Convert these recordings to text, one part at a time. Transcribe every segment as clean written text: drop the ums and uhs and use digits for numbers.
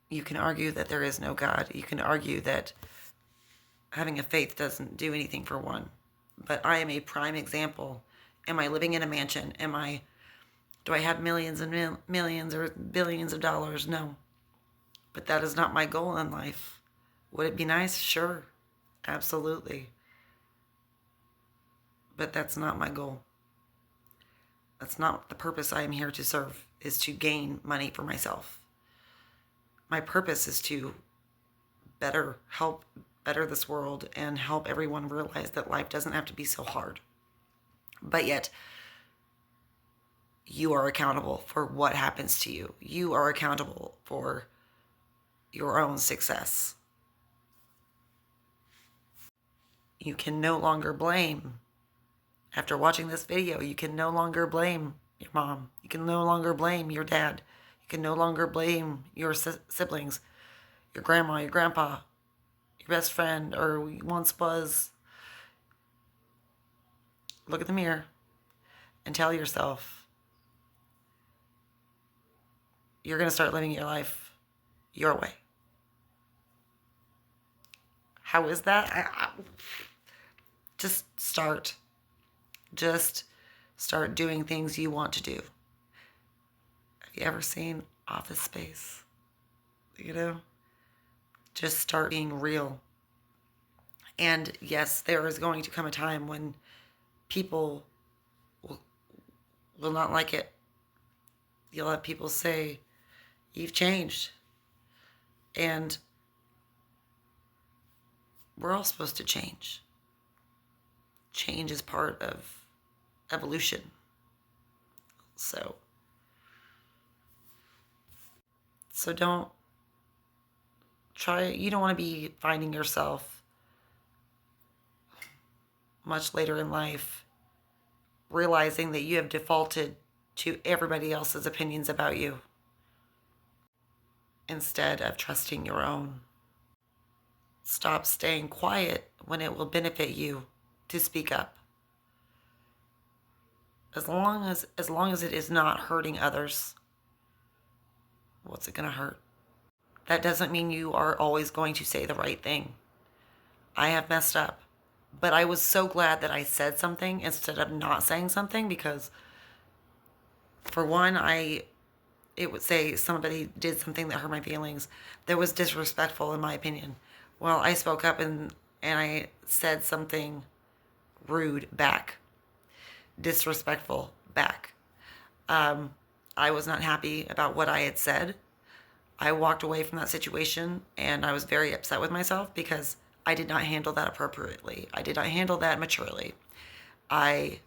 You can argue that there is no God. You can argue that having a faith doesn't do anything for one. But I am a prime example. Am I living in a mansion? Do I have millions and millions or billions of dollars? No. But that is not my goal in life. Would it be nice? Sure. Absolutely. But that's not my goal. That's not the purpose I am here to serve, is to gain money for myself. My purpose is to help better this world and help everyone realize that life doesn't have to be so hard. But yet, you are accountable for what happens to you. You are accountable for your own success. You can no longer blame. After watching this video, you can no longer blame your mom. You can no longer blame your dad. You can no longer blame your siblings, your grandma, your grandpa, your best friend, or once was. Look at the mirror and tell yourself you're going to start living your life your way. How is that? Just start. Just start doing things you want to do. Have you ever seen Office Space? Just start being real. And yes, there is going to come a time when people will not like it. You'll have people say, you've changed. And we're all supposed to change. Change is part of evolution. So don't you don't want to be finding yourself much later in life realizing that you have defaulted to everybody else's opinions about you instead of trusting your own. Stop staying quiet when it will benefit you to speak up. As long as it is not hurting others, what's it going to hurt? That doesn't mean you are always going to say the right thing. I have messed up, but I was so glad that I said something instead of not saying something, because for one, it would say somebody did something that hurt my feelings that was disrespectful in my opinion. Well, I spoke up and I said something rude back, disrespectful back. I was not happy about what I had said. I walked away from that situation and I was very upset with myself because I did not handle that appropriately. I did not handle that maturely. I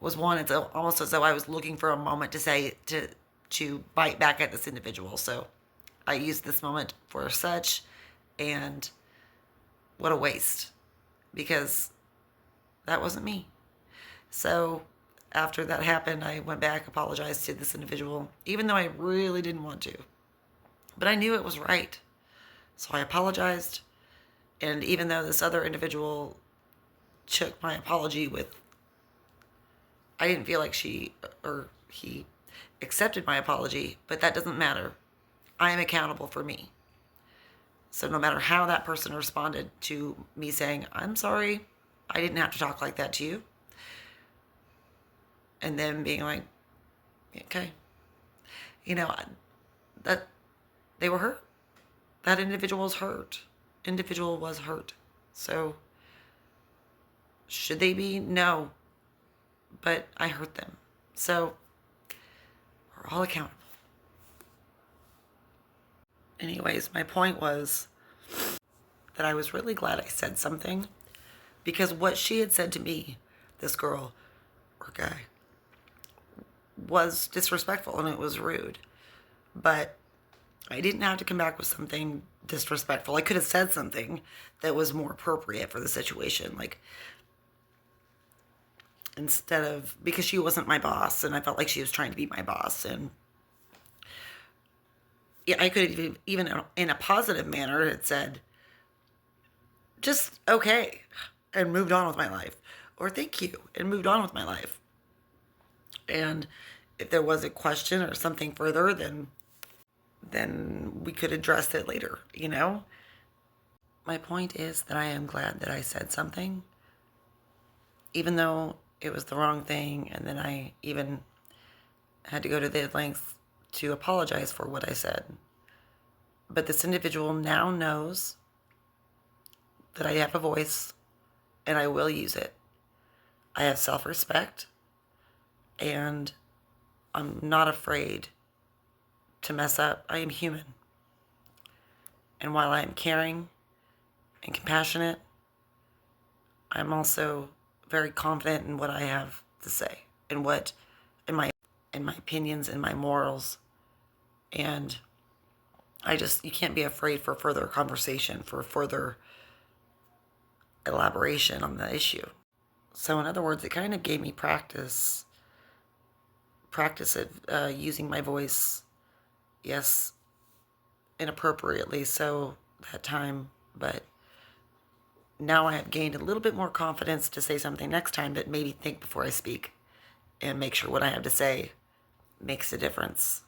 was it's almost as though I was looking for a moment to bite back at this individual. So I used this moment for such, and what a waste, because that wasn't me. So after that happened, I went back, apologized to this individual, even though I really didn't want to. But I knew it was right. So I apologized. And even though this other individual took my apology I didn't feel like he accepted my apology, but that doesn't matter. I am accountable for me. So no matter how that person responded to me saying, I'm sorry, I didn't have to talk like that to you, and then being like, okay, that they were hurt. That individual was hurt. So should they be? No. But I hurt them. So we're all accountable. Anyways, my point was that I was really glad I said something, because what she had said to me, this girl or guy, was disrespectful and it was rude. But I didn't have to come back with something disrespectful. I could have said something that was more appropriate for the situation. Like, instead of, because she wasn't my boss and I felt like she was trying to be my boss. And yeah, I could have even in a positive manner had said, just okay, and moved on with my life. Or thank you, and moved on with my life. And if there was a question or something further, then then we could address it later, My point is that I am glad that I said something, even though it was the wrong thing, and then I even had to go to the lengths to apologize for what I said. But this individual now knows that I have a voice, and I will use it. I have self-respect, and I'm not afraid to mess up. I am human. And while I am caring and compassionate, I'm also very confident in what I have to say and in my opinions and my morals. And you can't be afraid for further conversation, for further elaboration on the issue. So in other words, it kind of gave me practice of using my voice, yes, inappropriately so that time, but now I have gained a little bit more confidence to say something next time, but maybe think before I speak and make sure what I have to say makes a difference.